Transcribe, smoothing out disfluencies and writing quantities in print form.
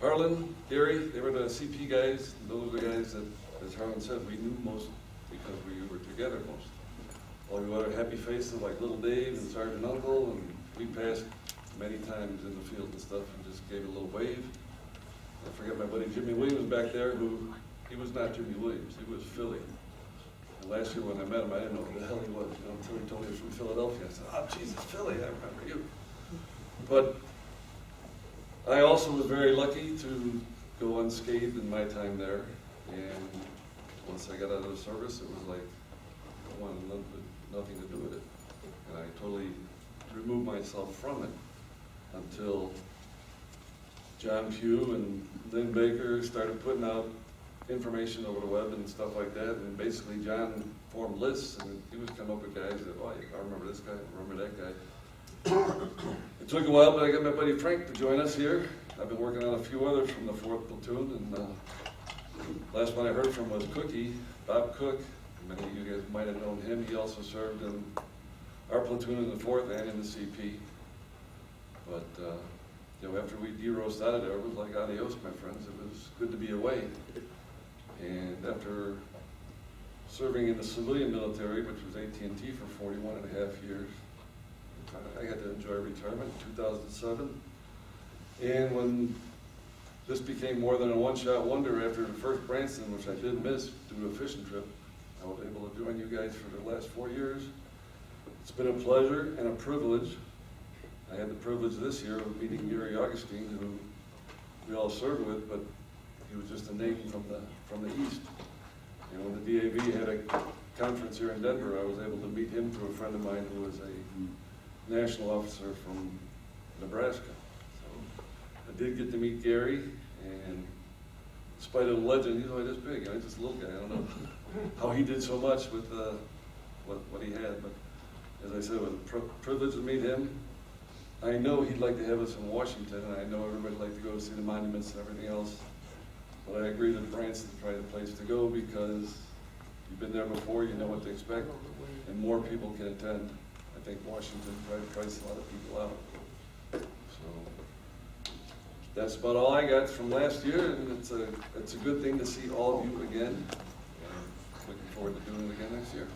Harlan, Gary, they were the CP guys. Those were the guys that, as Harlan said, we knew most because we were together most. All you other happy faces like Little Dave and Sergeant Uncle, and we passed many times in the field and stuff and just gave a little wave. I forget my buddy Jimmy Williams back there, he was not Jimmy Williams, he was Philly. And last year when I met him, I didn't know who the hell he was, until he told me he was from Philadelphia. I said, oh Jesus, Philly, I remember you. But I also was very lucky to go unscathed in my time there. And once I got out of the service, it was like I wanted nothing to do with it. And I totally removed myself from it until John Pugh and Lynn Baker started putting out information over the web and stuff like that. And basically John formed lists, and he was coming up with guys that, oh, I remember this guy, I remember that guy. It took a while, but I got my buddy Frank to join us here. I've been working on a few others from the 4th platoon, and last one I heard from was Cookie, Bob Cook. Many of you guys might have known him. He also served in our platoon in the 4th and in the CP. But you know, after we de-roast out of there, it was like adios, my friends. It was good to be away. And after serving in the civilian military, which was AT&T for 41 and a half years, I got to enjoy retirement in 2007. And when this became more than a one-shot wonder after the first Branson, which I did miss due to a fishing trip, I was able to join you guys for the last 4 years. It's been a pleasure and a privilege. I had the privilege this year of meeting Gary Augustine, who we all served with, but he was just a name from the East. And when the DAV had a conference here in Denver, I was able to meet him through a friend of mine who was a national officer from Nebraska. So I did get to meet Gary, and in spite of the legend, he's only this big, I'm just a little guy. I don't know how he did so much with what he had, but as I said, it was a privilege to meet him. I know he'd like to have us in Washington, and I know everybody'd like to go see the monuments and everything else, but I agree that Branson's probably the place to go because you've been there before, you know what to expect, and more people can attend. I think Washington probably priced a lot of people out. So that's about all I got from last year, and it's a good thing to see all of you again. And looking forward to doing it again next year.